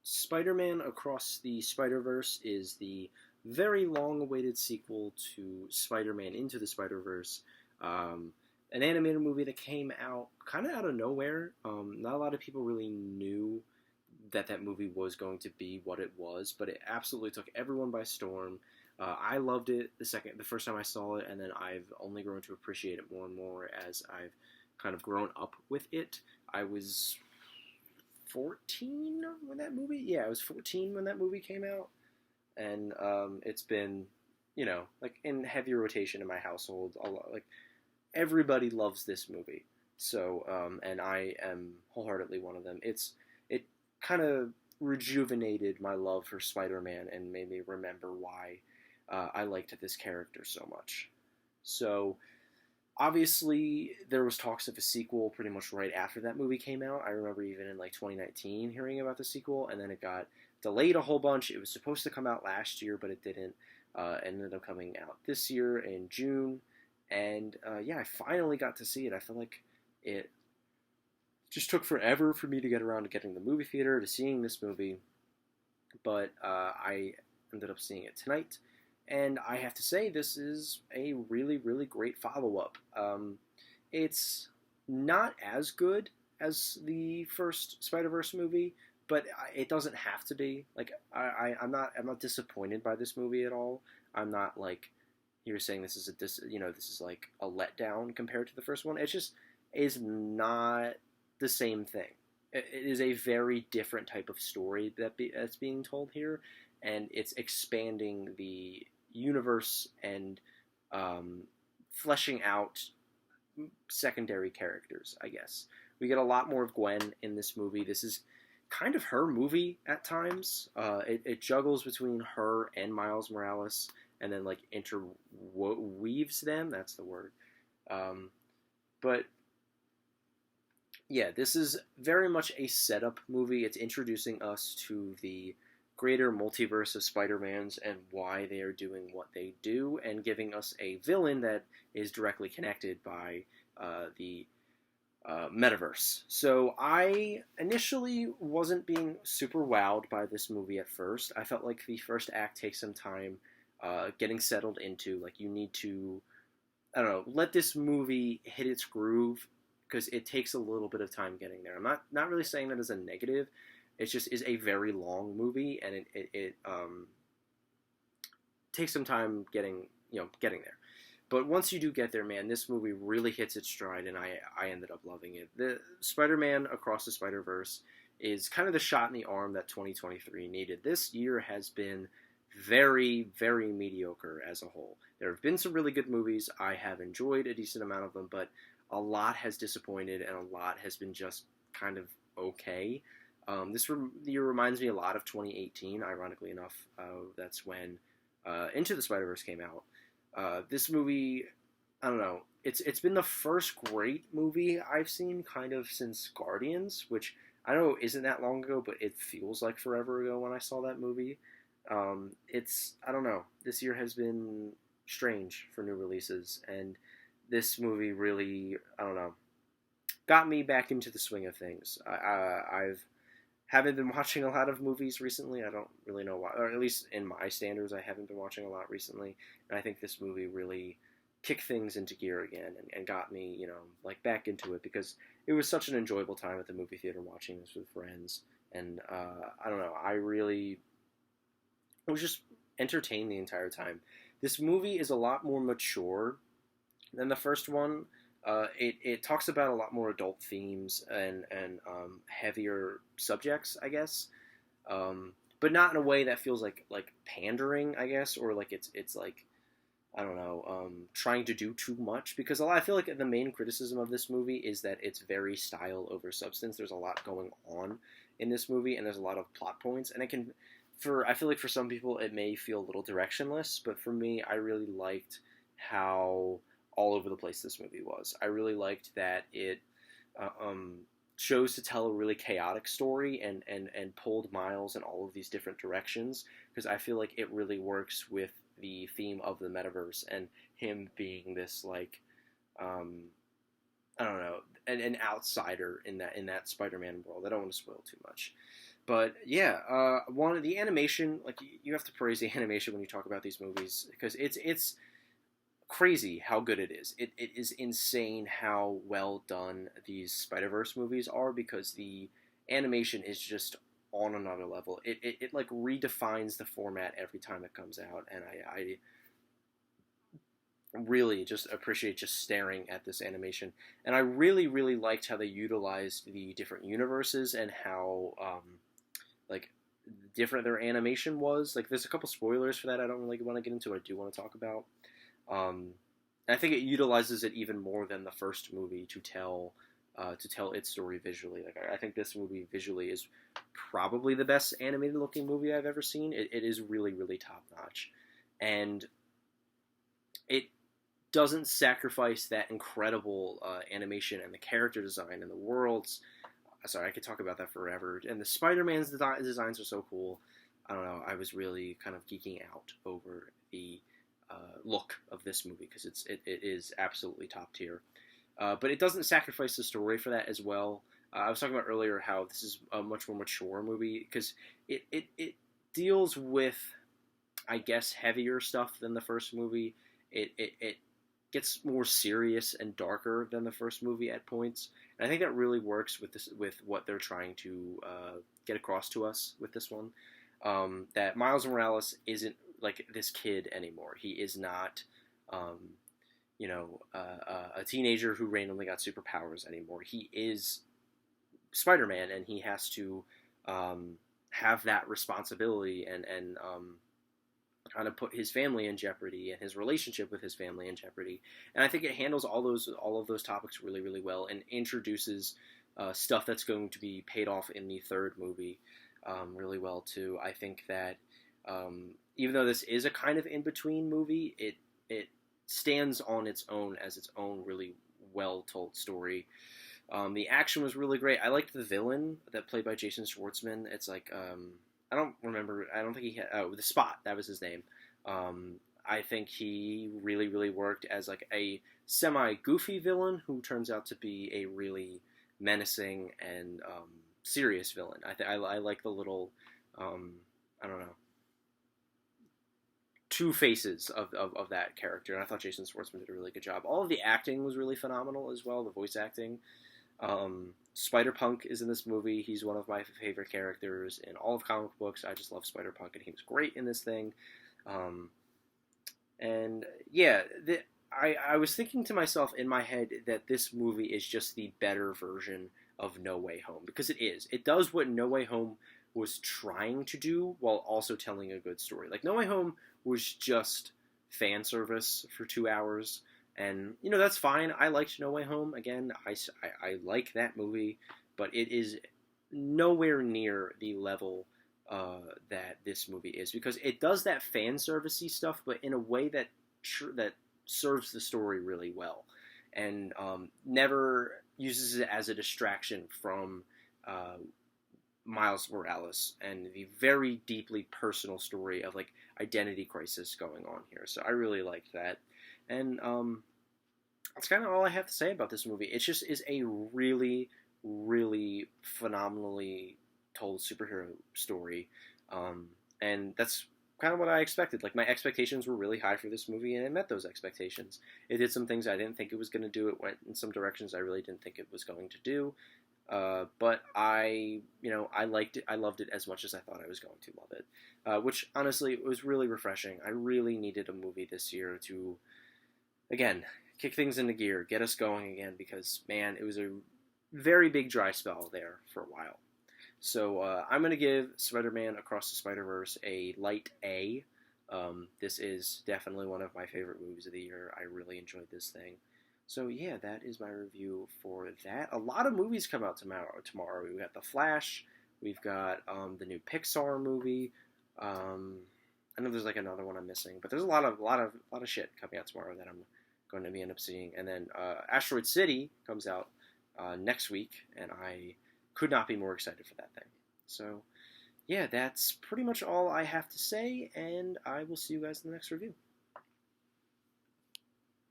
Spider-Man Across the Spiderverse is the very long-awaited sequel to Spider-Man Into the Spider-Verse, um, an animated movie that came out kind of out of nowhere. Not a lot of people really knew that that movie was going to be what it was, but it absolutely took everyone by storm. I loved it the first time I saw it, and then I've only grown to appreciate it more and more as I've kind of grown up with it. I was 14 when that movie. Yeah, I was 14 when that movie came out, and it's been, like in heavy rotation in my household. A lot, like everybody loves this movie, so and I am wholeheartedly one of them. It kind of rejuvenated my love for Spider-Man and made me remember why I liked this character so much. So obviously there was talks of a sequel pretty much right after that movie came out. I remember even in like 2019 hearing about the sequel, and then it got delayed a whole bunch. It was supposed to come out last year, but it didn't. It ended up coming out this year in June, and yeah, I finally got to see it. I feel like it just took forever for me to get around to getting the movie theater to seeing this movie, but I ended up seeing it tonight, and I have to say this is a really, really great follow-up. It's not as good as the first Spider-Verse movie, but it doesn't have to be. Like I'm not disappointed by this movie at all. I'm not like you're saying this is this is like a letdown compared to the first one. It just is not the same thing. It is a very different type of story that's being told here, and it's expanding the universe and fleshing out secondary characters, I guess. We get a lot more of Gwen in this movie. This is kind of her movie at times. It juggles between her and Miles Morales, and then like interweaves them. That's the word. But yeah, this is very much a setup movie. It's introducing us to the greater multiverse of Spider-Mans and why they are doing what they do, and giving us a villain that is directly connected by the metaverse. So I initially wasn't being super wowed by this movie at first. I felt like the first act takes some time getting settled into. Like you need to, I don't know, let this movie hit its groove, because it takes a little bit of time getting there. I'm not really saying that as a negative. It just is a very long movie, and it takes some time getting there. But once you do get there, man, this movie really hits its stride, and I ended up loving it. The Spider-Man Across the Spider-Verse is kind of the shot in the arm that 2023 needed. This year has been very, very mediocre as a whole. There have been some really good movies. I have enjoyed a decent amount of them, but a lot has disappointed, and a lot has been just kind of okay. This year reminds me a lot of 2018, ironically enough. That's when Into the Spider-Verse came out. This movie, I don't know, it's been the first great movie I've seen kind of since Guardians, which I know isn't that long ago, but it feels like forever ago when I saw that movie. I don't know, this year has been strange for new releases, and this movie really, I don't know, got me back into the swing of things. I've haven't been watching a lot of movies recently. I don't really know why, or at least in my standards, I haven't been watching a lot recently. And I think this movie really kicked things into gear again, and got me, like back into it, because it was such an enjoyable time at the movie theater watching this with friends. And I don't know, I was just entertained the entire time. This movie is a lot more mature than the first one. It talks about a lot more adult themes and heavier subjects, I guess, but not in a way that feels like pandering, I guess, or like it's like, I don't know, trying to do too much. Because I feel like the main criticism of this movie is that it's very style over substance. There's a lot going on in this movie, and there's a lot of plot points, and I feel like for some people it may feel a little directionless, but for me, I really liked how all over the place this movie was. I really liked that it chose to tell a really chaotic story, and pulled Miles in all of these different directions, because I feel like it really works with the theme of the metaverse, and him being this, like, I don't know, an outsider in that Spider-Man world. I don't want to spoil too much. But yeah, one of the animation, like you have to praise the animation when you talk about these movies because it's crazy how good it is. It is insane how well done these Spider-Verse movies are because the animation is just on another level. It like redefines the format every time it comes out, and I really just appreciate just staring at this animation. And I really liked how they utilized the different universes and how like different their animation was. Like there's a couple spoilers for that I don't really want to get into. I do want to talk about. Um, I think it utilizes it even more than the first movie to tell its story visually. Like I think this movie visually is probably the best animated looking movie I've ever seen. It is really top notch, and it doesn't sacrifice that incredible animation and the character design and the worlds. Sorry, I could talk about that forever. And the Spider-Man's designs are so cool. I don't know. I was really kind of geeking out over the look of this movie because it is absolutely top tier. But it doesn't sacrifice the story for that as well. I was talking about earlier how this is a much more mature movie because it deals with, I guess, heavier stuff than the first movie. It gets more serious and darker than the first movie at points, and I think that really works with what they're trying to get across to us with this one. That Miles Morales isn't like this kid anymore. He is not, a teenager who randomly got superpowers anymore. He is Spider-Man, and he has to have that responsibility and kind of put his family in jeopardy and his relationship with his family in jeopardy. And I think it handles all of those topics really well and introduces stuff that's going to be paid off in the third movie really well too. I think that even though this is a kind of in between movie, it stands on its own as its own really well told story. The action was really great. I liked the villain that played by Jason Schwartzman. It's like I don't remember. I don't think he had. Oh, the Spot. That was his name. I think he really worked as like a semi goofy villain who turns out to be a really menacing and serious villain. I like the little I don't know, two faces of that character, and I thought Jason Schwartzman did a really good job. All of the acting was really phenomenal as well. The voice acting. Spider-Punk is in this movie. He's one of my favorite characters in all of comic books. I just love Spider-Punk, and he was great in this thing. And yeah, I was thinking to myself in my head that this movie is just the better version of No Way Home, because it is. It does what No Way Home was trying to do while also telling a good story. Like, No Way Home was just fan service for 2 hours. And, that's fine. I liked No Way Home. Again, I like that movie. But it is nowhere near the level that this movie is. Because it does that fan servicey stuff, but in a way that serves the story really well. And never uses it as a distraction from Miles Morales and the very deeply personal story of, like, identity crisis going on here. So I really liked that. And that's kind of all I have to say about this movie. It just is a really phenomenally told superhero story. And that's kind of what I expected. Like, my expectations were really high for this movie, and it met those expectations. It did some things I didn't think it was going to do. It went in some directions I really didn't think it was going to do. But I liked it. I loved it as much as I thought I was going to love it. Which, honestly, was really refreshing. I really needed a movie this year to, again, kick things into gear, get us going again, because, man, it was a very big dry spell there for a while. So I'm going to give Spider-Man Across the Spider-Verse a light A. This is definitely one of my favorite movies of the year. I really enjoyed this thing. So yeah, that is my review for that. A lot of movies come out tomorrow. We've got The Flash. We've got the new Pixar movie. I know there's like another one I'm missing, but there's a lot of shit coming out tomorrow that I'm going to end up seeing. And then Asteroid City comes out next week, and I could not be more excited for that thing. So yeah, that's pretty much all I have to say, and I will see you guys in the next review.